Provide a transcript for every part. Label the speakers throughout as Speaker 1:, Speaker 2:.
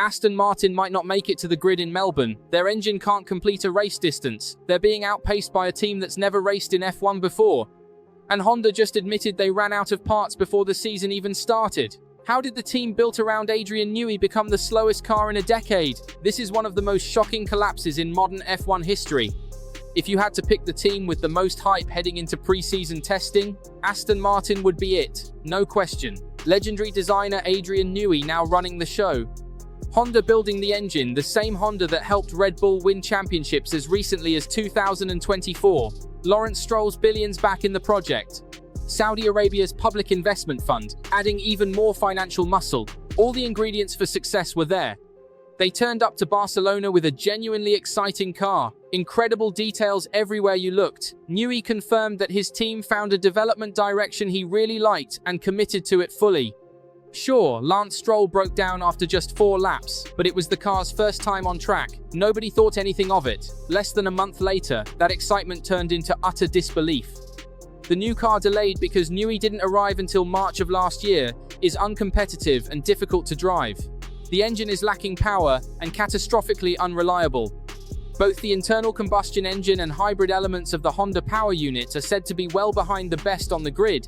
Speaker 1: Aston Martin might not make it to the grid in Melbourne. Their engine can't complete a race distance. They're being outpaced by a team that's never raced in F1 before. And Honda just admitted they ran out of parts before the season even started. How did the team built around Adrian Newey become the slowest car in a decade? This is one of the most shocking collapses in modern F1 history. If you had to pick the team with the most hype heading into preseason testing, Aston Martin would be it, no question. Legendary designer Adrian Newey now running the show. Honda building the engine, the same Honda that helped Red Bull win championships as recently as 2024. Lawrence Stroll's billions back in the project. Saudi Arabia's public investment fund, adding even more financial muscle. All the ingredients for success were there. They turned up to Barcelona with a genuinely exciting car. Incredible details everywhere you looked. Newey confirmed that his team found a development direction he really liked and committed to it fully. Sure, Lance Stroll broke down after just 4 laps, but it was the car's first time on track. Nobody thought anything of it. Less than a month later, that excitement turned into utter disbelief. The new car, delayed because Newey didn't arrive until March of last year, is uncompetitive and difficult to drive. The engine is lacking power and catastrophically unreliable. Both the internal combustion engine and hybrid elements of the Honda power unit are said to be well behind the best on the grid.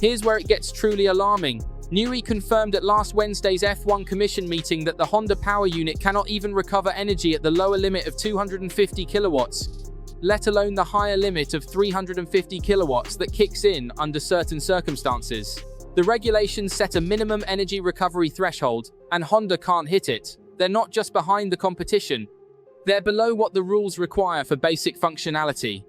Speaker 1: Here's where it gets truly alarming. Newey confirmed at last Wednesday's F1 Commission meeting that the Honda power unit cannot even recover energy at the lower limit of 250 kilowatts, let alone the higher limit of 350 kilowatts that kicks in under certain circumstances. The regulations set a minimum energy recovery threshold, and Honda can't hit it. They're not just behind the competition, they're below what the rules require for basic functionality.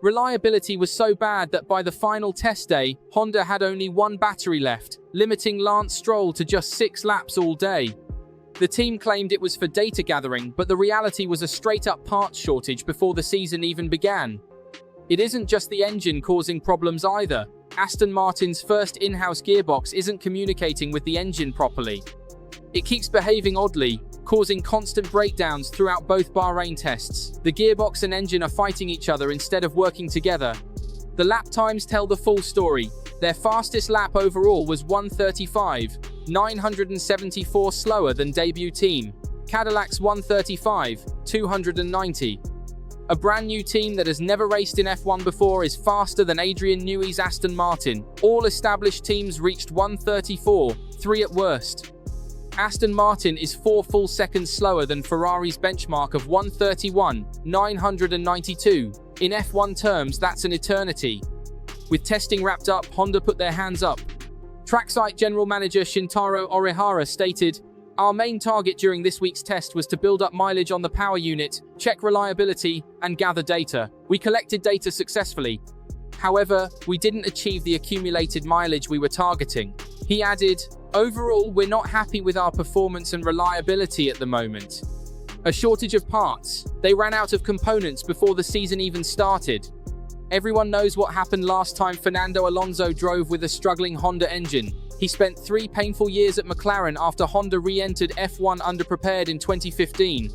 Speaker 1: Reliability was so bad that by the final test day, Honda had only 1 battery left, limiting Lance Stroll to just 6 laps all day. The team claimed it was for data gathering, but the reality was a straight-up parts shortage before the season even began. It isn't just the engine causing problems either. Aston Martin's first in-house gearbox isn't communicating with the engine properly. It keeps behaving oddly, causing constant breakdowns throughout both Bahrain tests. The gearbox and engine are fighting each other instead of working together. The lap times tell the full story. Their fastest lap overall was 1:35, 974 slower than debut team. Cadillac's 1:35, 290. A brand new team that has never raced in F1 before is faster than Adrian Newey's Aston Martin. All established teams reached 1:34, 3 at worst. Aston Martin is 4 full seconds slower than Ferrari's benchmark of 1:31, 992. In F1 terms, that's an eternity. With testing wrapped up, Honda put their hands up. Tracksite General Manager Shintaro Orihara stated, "Our main target during this week's test was to build up mileage on the power unit, check reliability, and gather data. We collected data successfully. However, we didn't achieve the accumulated mileage we were targeting." He added, "Overall, we're not happy with our performance and reliability at the moment. A shortage of parts. They ran out of components before the season even started. Everyone knows what happened last time Fernando Alonso drove with a struggling Honda engine. He spent 3 painful years at McLaren after Honda re-entered F1 underprepared in 2015.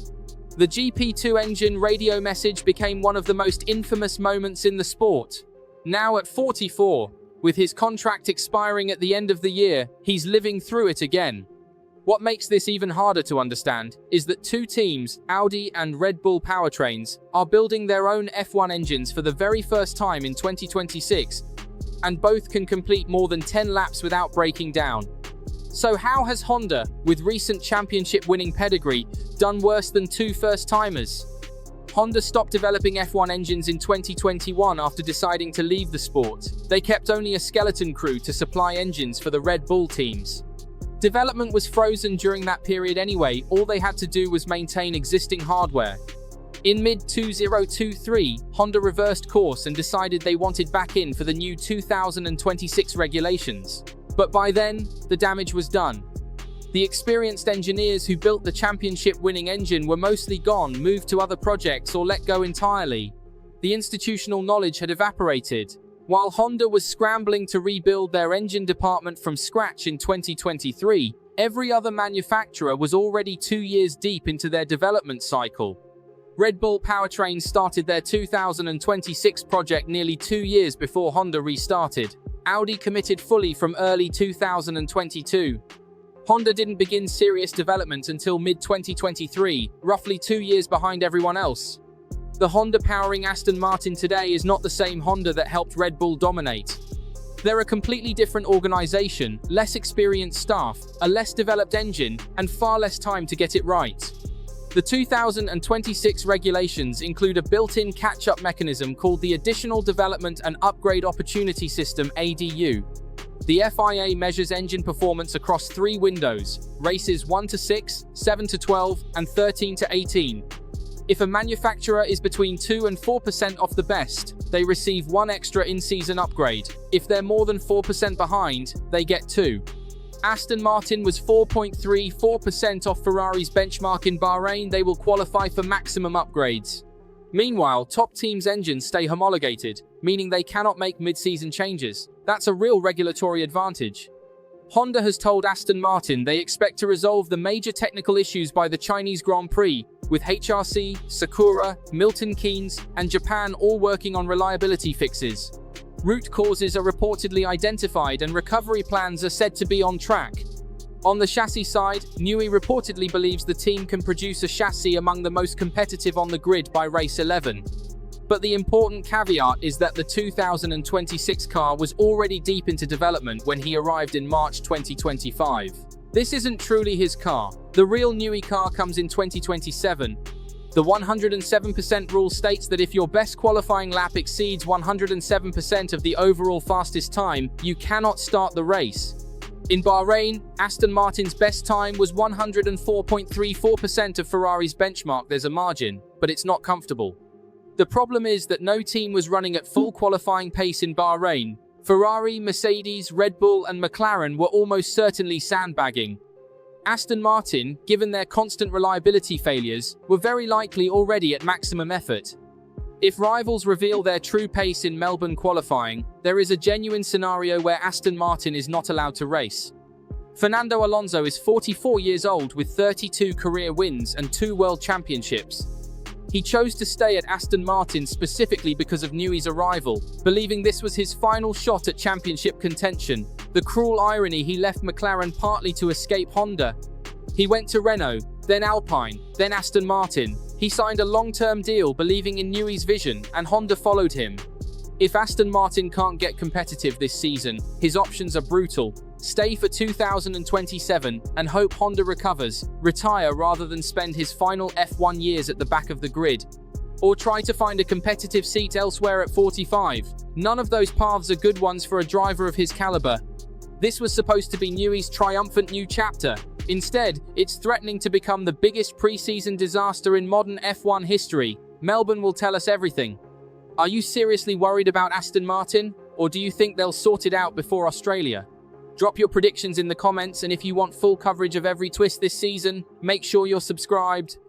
Speaker 1: The GP2 engine radio message became one of the most infamous moments in the sport. Now at 44, with his contract expiring at the end of the year, he's living through it again. What makes this even harder to understand is that 2 teams, Audi and Red Bull powertrains, are building their own F1 engines for the very first time in 2026, and both can complete more than 10 laps without breaking down. So how has Honda, with recent championship-winning pedigree, done worse than 2 first-timers? Honda stopped developing F1 engines in 2021 after deciding to leave the sport. They kept only a skeleton crew to supply engines for the Red Bull teams. Development was frozen during that period anyway. All they had to do was maintain existing hardware. In mid-2023, Honda reversed course and decided they wanted back in for the new 2026 regulations. But by then, the damage was done. The experienced engineers who built the championship-winning engine were mostly gone, moved to other projects, or let go entirely. The institutional knowledge had evaporated. While Honda was scrambling to rebuild their engine department from scratch in 2023, every other manufacturer was already 2 years deep into their development cycle. Red Bull powertrains started their 2026 project nearly 2 years before Honda restarted. Audi committed fully from early 2022. Honda didn't begin serious development until mid-2023, roughly 2 years behind everyone else. The Honda powering Aston Martin today is not the same Honda that helped Red Bull dominate. They're a completely different organization, less experienced staff, a less developed engine, and far less time to get it right. The 2026 regulations include a built-in catch-up mechanism called the Additional Development and Upgrade Opportunity System (ADU). The FIA measures engine performance across 3 windows: races 1 to 6, 7 to 12, and 13 to 18. If a manufacturer is between 2 and 4% off the best, they receive 1 extra in-season upgrade. If they're more than 4% behind, they get 2. Aston Martin was 4.34% off Ferrari's benchmark in Bahrain. They will qualify for maximum upgrades. Meanwhile, top teams' engines stay homologated, meaning they cannot make mid-season changes. That's a real regulatory advantage. Honda has told Aston Martin they expect to resolve the major technical issues by the Chinese Grand Prix, with HRC, Sakura, Milton Keynes, and Japan all working on reliability fixes. Root causes are reportedly identified and recovery plans are said to be on track. On the chassis side, Newey reportedly believes the team can produce a chassis among the most competitive on the grid by race 11. But the important caveat is that the 2026 car was already deep into development when he arrived in March 2025. This isn't truly his car. The real Newey car comes in 2027. The 107% rule states that if your best qualifying lap exceeds 107% of the overall fastest time, you cannot start the race. In Bahrain, Aston Martin's best time was 104.34% of Ferrari's benchmark. There's a margin, but it's not comfortable. The problem is that no team was running at full qualifying pace in Bahrain. Ferrari, Mercedes, Red Bull, and McLaren were almost certainly sandbagging. Aston Martin, given their constant reliability failures, were very likely already at maximum effort. If rivals reveal their true pace in Melbourne qualifying, there is a genuine scenario where Aston Martin is not allowed to race. Fernando Alonso is 44 years old with 32 career wins and 2 world championships. He chose to stay at Aston Martin specifically because of Newey's arrival, believing this was his final shot at championship contention. The cruel irony, he left McLaren partly to escape Honda. He went to Renault, then Alpine, then Aston Martin. He signed a long-term deal believing in Newey's vision, and Honda followed him. If Aston Martin can't get competitive this season, his options are brutal. Stay for 2027 and hope Honda recovers, retire rather than spend his final F1 years at the back of the grid. Or try to find a competitive seat elsewhere at 45. None of those paths are good ones for a driver of his caliber. This was supposed to be Newey's triumphant new chapter. Instead, it's threatening to become the biggest preseason disaster in modern F1 history. Melbourne will tell us everything. Are you seriously worried about Aston Martin? Or do you think they'll sort it out before Australia? Drop your predictions in the comments, and if you want full coverage of every twist this season, make sure you're subscribed.